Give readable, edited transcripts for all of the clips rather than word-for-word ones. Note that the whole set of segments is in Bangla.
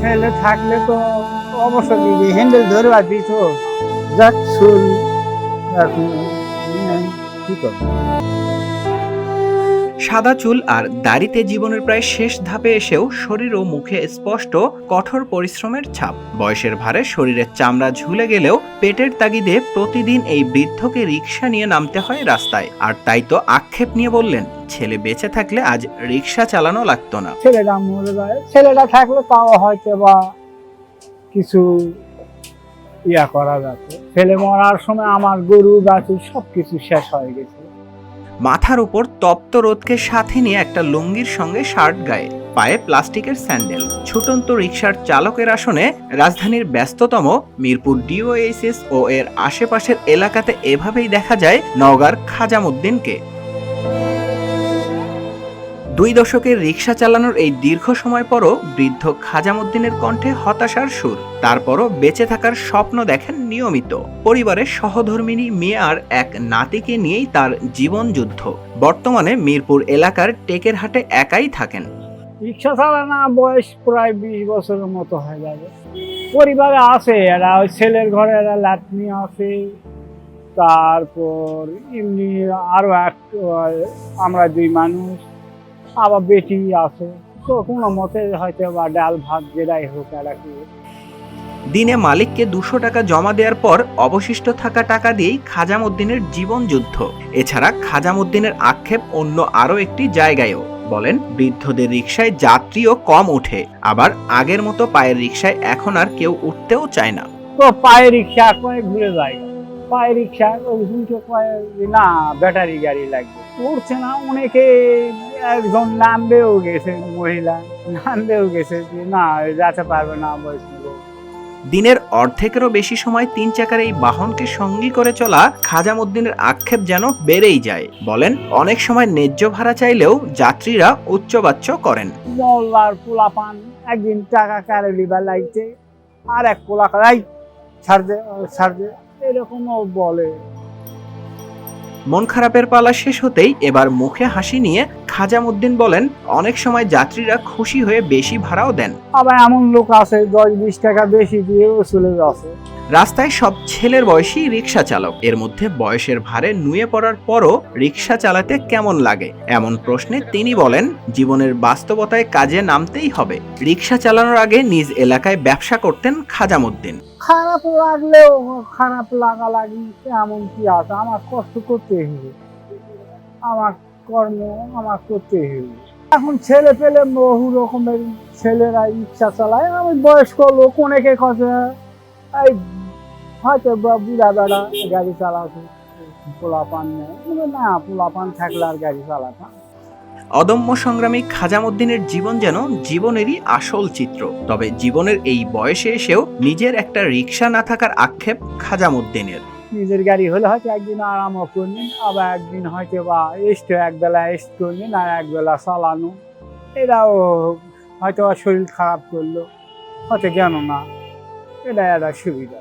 ছেলে থাকলে তো অবশ্যই হ্যান্ডেল ধরবা দিত, যাক চুল এখন কি করবো। সাদা চুল আর দাড়িতে জীবনের প্রায় শেষ ধাপে এসেও শরীর ও মুখে স্পষ্ট কঠোর পরিশ্রমের ছাপ। বয়সের ভারে শরীরের চামড়া ঝুলে গেলেও পেটের তাগিদে প্রতিদিন এই বৃদ্ধকে রিকশা নিয়ে নামতে হয় রাস্তায়। আর তাই তো আক্ষেপ নিয়ে বললেন, ছেলে বেঁচে থাকলে আজ রিকশা চালানো লাগতো না। ছেলেটা মরে যায়, ছেলেটা থাকলে তাও হয়তো বা কিছু ইয়া করা যাচ্ছে। ছেলে মরার সময় আমার গরু বাছুর সবকিছু শেষ হয়ে গেছে। মাথার উপর তপ্ত রোদকে সাথে নিয়ে একটা লুঙ্গির সঙ্গে শার্ট গায়ে, পায়ে প্লাস্টিকের স্যান্ডেল, ছুটন্ত রিকশার চালকের আসনে রাজধানীর ব্যস্ততম মিরপুর ডিওএইচএস ও এর আশেপাশের এলাকাতে এভাবেই দেখা যায় নওগাঁর খাজামউদ্দিনকে। 2 দশকের রিকশা চালানোর এই দীর্ঘ সময় পরও বৃদ্ধ খাজামউদ্দিনের কণ্ঠে হতাশার সুর। তারপরও বেঁচে থাকার স্বপ্ন দেখেন নিয়মিত। পরিবারের সহধর্মিণী মেয়ে আর এক নাতিকে নিয়েই তার জীবন যুদ্ধ। বর্তমানে মিরপুর এলাকার টেকের হাটে একাই থাকেন। রিক্সা চালানো বয়স প্রায় 20 বছরের মতো হয়ে যাবে। পরিবারে আছে, এরা ওই ছেলের ঘরে এরা লাটনি আছে, তারপর এমনি আরো এক আমরা 2 মানুষ, আবার বেটি আছে। তো কোনো মতে হয়তো বা ডাল ভাত যেটাই হোক এরা কি। দিনে মালিককে 200 টাকা জমা দেওয়ার পর অবশিষ্ট থাকা টাকা দিয়েই খাজামউদ্দিনের জীবন যুদ্ধ। এছাড়া খাজামউদ্দিনের আক্ষেপ অন্য আরও একটি জায়গায়ও। বলেন, বৃদ্ধদের রিকশায় যাত্রীও কম ওঠে, আবার আগের মতো পায়ের রিকশায় এখন আর কেউ উঠতেও চায় না। তো পায়ে রিক্সা করে ঘুরে যায়, পায়ে রিক্সা উল্টো পায়ে না ব্যাটারি গাড়ি লাগবে, উঠছে না। অনেকে একজন নামবেও গেছে, মহিলা নামবেও গেছে যে না যেতে পারবে না বয়স্ক লোক। দিনের অর্ধেকেরও বেশি সময় 3 চাকার এই বাহনকে সঙ্গী করে চলা খাজামউদ্দিনের আক্ষেপ যেন বেড়েই যায়। বলেন, অনেক সময় ন্যায্য ভাড়া চাইলেও যাত্রীরা উচ্চবাচ্য করেন। মোল্লার পোলাপান একদিন টাকা কারে লিবা লাগছে, আর এক পোলা কারাই ছাড় দে এরকমও বলে। মন খারাপের পালা শেষ হতেই এবার মুখে হাসি নিয়ে খাজামউদ্দিন বলেন, অনেক সময় যাত্রীরা খুশি হয়ে বেশি ভাড়াও দেন। আবার এমন লোক আছে 10-20 টাকা বেশি দিয়েও চলে যাচ্ছে। রাস্তায় সব ছেলের বয়সী রিকশা চালক। এর মধ্যে বয়সের ভারে নুয়ে পড়ার পরও রিকশা চালাতে কেমন লাগে এমন প্রশ্নে তিনি বলেন, জীবনের বাস্তবতায় কাজে নামতেই হবে। রিকশা চালানোর আগে নিজ এলাকায় ব্যবসা করতেন খাজামউদ্দিন। খারাপ লাগলেও খারাপ লাগি এমন কি আছে, আমার কষ্ট করতে হবে, আমার কর্ম আমার করতে হবে। এখন ছেলে পেলে বহু রকমের ছেলেরা রিক্সা চালায়। আমি বয়স্ক লোক, অনেকে কথা এই হয়তো বুড়া বেড়া গাড়ি চালাতে পোলাপান নেই, না পোলাপান থাকলে আর গাড়ি চালাতাম। অদম্য সংগ্রামী খাজামউদ্দিনের জীবন যেন জীবনেরই আসল চিত্র। তবে জীবনের এই বয়সে এসেও নিজের একটা রিকশা না থাকার আক্ষেপ খাজামউদ্দিনের। নিজের গাড়ি হলে হয়তো একদিন আরামও করলেন, আবার একদিন হয়তো বা একবেলা এস্ট করলেন, আর একবেলা চালানো। এরাও হয়তো শরীর খারাপ করলো, হয়তো জ্ঞান না, এটা একটা সুবিধা।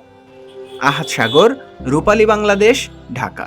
আহাদ সাগর, রূপালী বাংলাদেশ, ঢাকা।